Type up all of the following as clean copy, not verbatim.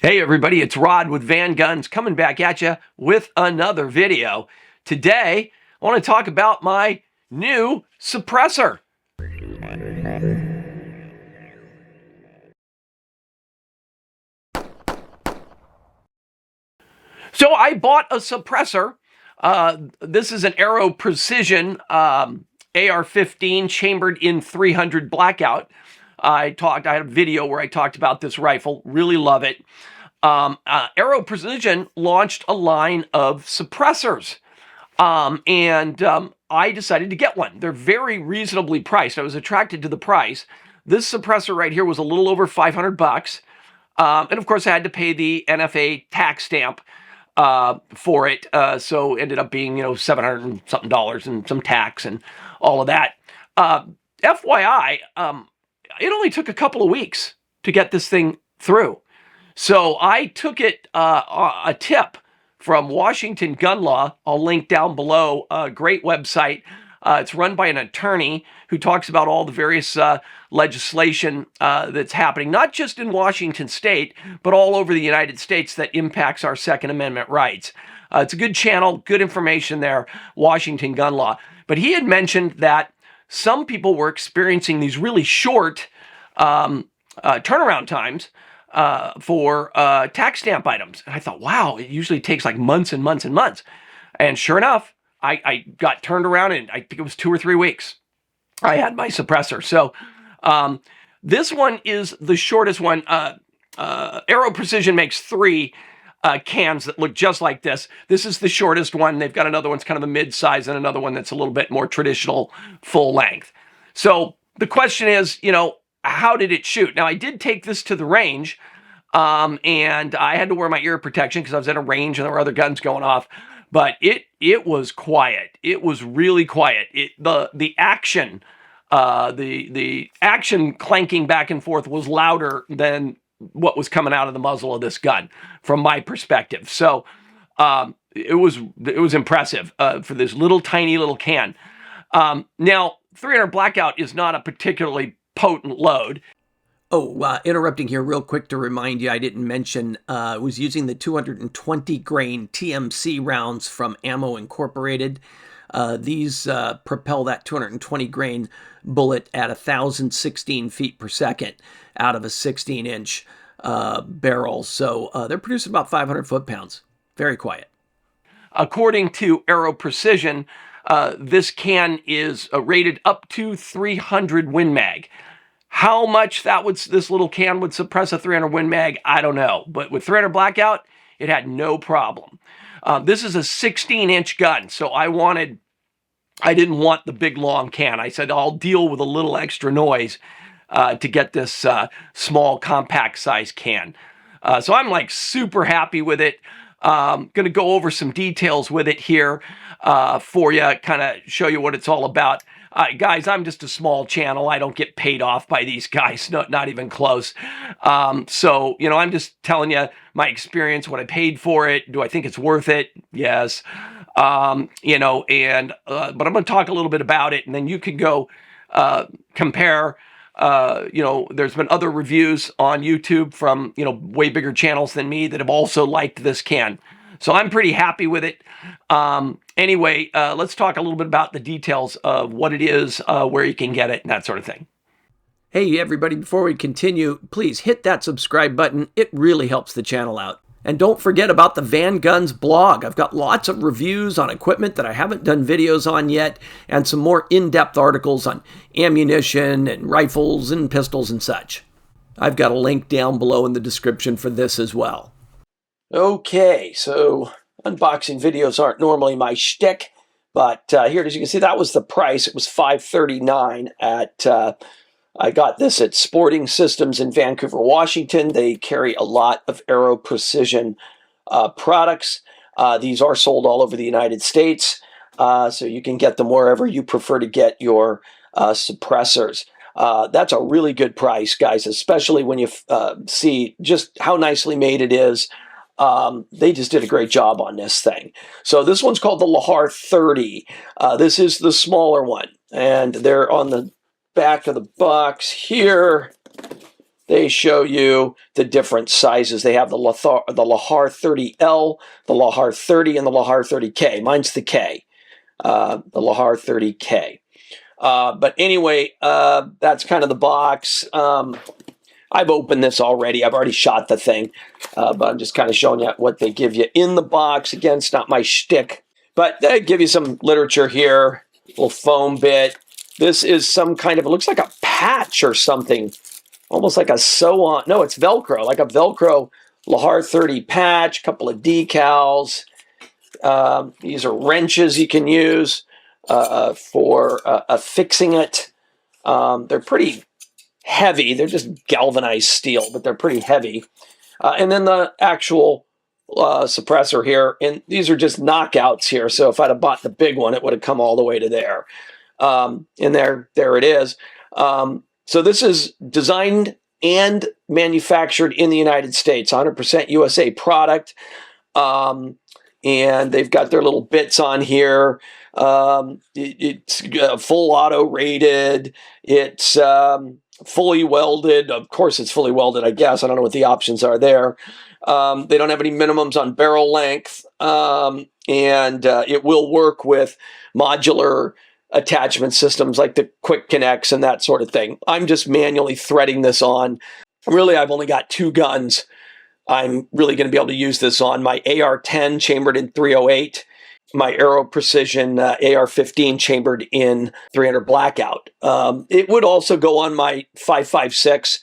Hey everybody, it's Rod with VanGuns coming back at you with another video. Today, I want to talk about my new suppressor. So I bought a suppressor. This is an Aero Precision AR-15 chambered in 300 blackout. I had a video where I talked about this rifle. Really love it. Aero Precision launched a line of suppressors. I decided to get one. They're very reasonably priced. I was attracted to the price. This suppressor right here was a little over $500. And of course, I had to pay the NFA tax stamp for it. So ended up being, $700 and something and some tax and all of that. FYI, it only took a couple of weeks to get this thing through. So I took it a tip from Washington Gun Law. I'll link down below. A great website. It's run by an attorney who talks about all the various legislation that's happening, not just in Washington state, but all over the United States that impacts our Second Amendment rights. It's a good channel, good information there, Washington Gun Law. But he had mentioned that some people were experiencing these really short turnaround times for tax stamp items. And I thought, wow, it usually takes like months and months and months. And sure enough, I got turned around in, I think it was 2 or 3 weeks. I had my suppressor. So this one is the shortest one. Aero Precision makes 3 cans that look just like this. This is the shortest one. They've got another one's kind of a mid-size and another one that's a little bit more traditional full length. So the question is, how did it shoot? Now, I did take this to the range, and I had to wear my ear protection because I was at a range and there were other guns going off. But it was quiet. It was really quiet. The action, the action clanking back and forth was louder than what was coming out of the muzzle of this gun, from my perspective. So it was impressive for this little tiny little can. Now, 300 blackout is not a particularly potent load. Oh, interrupting here real quick to remind you, I didn't mention I was using the 220 grain TMC rounds from Ammo Incorporated. These propel that 220 grain bullet at 1,016 feet per second out of a 16-inch barrel. So they're producing about 500 foot-pounds. Very quiet. According to Aero Precision, this can is rated up to 300 Win Mag. How much this little can would suppress a 300 Win Mag, I don't know. But with 300 blackout, it had no problem. This is a 16-inch gun, so I didn't want the big long can. I said I'll deal with a little extra noise to get this small compact size can. So I'm like super happy with it. Going to go over some details with it here for you, kind of show you what it's all about. Guys, I'm just a small channel. I don't get paid off by these guys, not even close. So, I'm just telling you my experience, what I paid for it. Do I think it's worth it? Yes. But I'm going to talk a little bit about it, and then you can go compare. There's been other reviews on YouTube from, way bigger channels than me that have also liked this can. So I'm pretty happy with it. Anyway, let's talk a little bit about the details of what it is, where you can get it, and that sort of thing. Hey, everybody, before we continue, please hit that subscribe button. It really helps the channel out. And don't forget about the VanGuns blog. I've got lots of reviews on equipment that I haven't done videos on yet, and some more in-depth articles on ammunition and rifles and pistols and such. I've got a link down below in the description for this as well. Okay, so unboxing videos aren't normally my shtick, but here, as you can see, that was the price. It was $539 at, I got this at Sporting Systems in Vancouver, Washington. They carry a lot of Aero Precision products. These are sold all over the United States, so you can get them wherever you prefer to get your suppressors. That's a really good price, guys, especially when you see just how nicely made it is. They just did a great job on this thing. So this one's called the Lahar 30. This is the smaller one, and they're on the back of the box here. they show you the different sizes. They have the Lahar 30L, the Lahar 30, and the Lahar 30K. Mine's the K, the Lahar 30K. But anyway, that's kind of the box. I've opened this already. I've already shot the thing, but I'm just kind of showing you what they give you in the box. Again, it's not my shtick, but they give you some literature here, little foam bit. This is some kind of, it looks like a patch or something, almost like a sew-on. No, it's Velcro, like a Velcro Lahar 30 patch, couple of decals. These are wrenches you can use for fixing it. They're pretty heavy. They're just galvanized steel, but they're pretty heavy. And then the actual suppressor here, and these are just knockouts here. So if I'd have bought the big one, it would have come all the way to there. And there it is. So this is designed and manufactured in the United States, 100% USA product. And they've got their little bits on here. It's full auto rated. It's fully welded. Of course, it's fully welded, I guess. I don't know what the options are there. They don't have any minimums on barrel length. And it will work with modular attachment systems like the quick connects and that sort of thing. I'm just manually threading this on. Really, I've only got 2 guns I'm really going to be able to use this on. My AR-10 chambered in 308, my Aero Precision AR-15 chambered in 300 blackout. It would also go on my 5.56.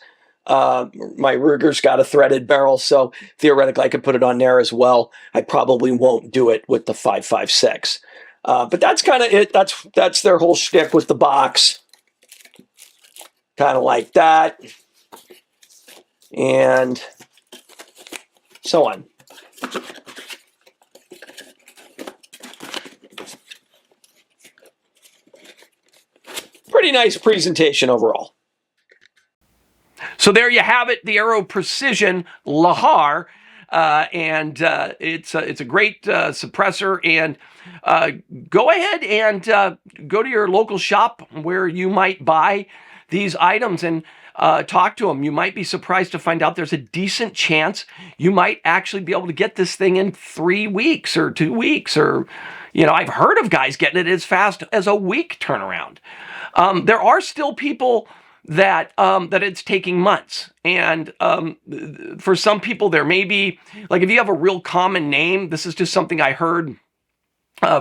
My Ruger's got a threaded barrel, so theoretically I could put it on there as well. I probably won't do it with the 5.56. But that's kind of it. That's their whole shtick with the box. Kind of like that. And so on. Pretty nice presentation overall. So there you have it, the Aero Precision Lahar. It's a great suppressor, and go ahead and go to your local shop where you might buy these items and talk to them. You might be surprised to find out there's a decent chance you might actually be able to get this thing in 3 weeks or 2 weeks, or, I've heard of guys getting it as fast as a week turnaround. There are still people that it's taking months. And for some people, there may be, like if you have a real common name, this is just something I heard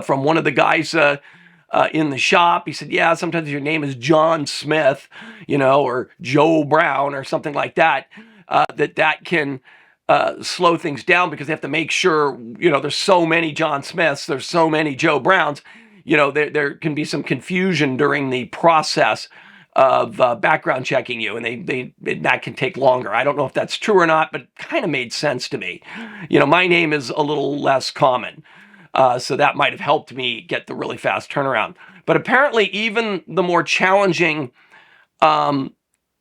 from one of the guys in the shop. He said, yeah, sometimes your name is John Smith, or Joe Brown or something like that, that can slow things down because they have to make sure, there's so many John Smiths, there's so many Joe Browns, there can be some confusion during the process of background checking you, and that can take longer. I don't know if that's true or not, but it kind of made sense to me. My name is a little less common, so that might have helped me get the really fast turnaround. But apparently, even the more challenging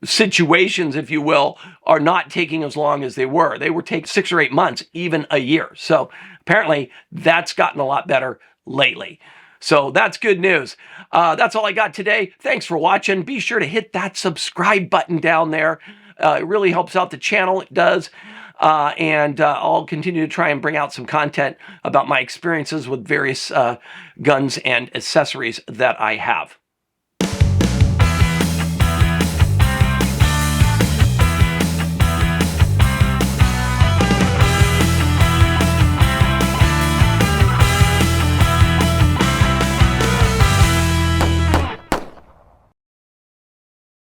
situations, if you will, are not taking as long as they were. They were taking 6 or 8 months, even a year. So apparently, that's gotten a lot better lately. So that's good news. That's all I got today. Thanks for watching. Be sure to hit that subscribe button down there. It really helps out the channel. It does. And I'll continue to try and bring out some content about my experiences with various guns and accessories that I have.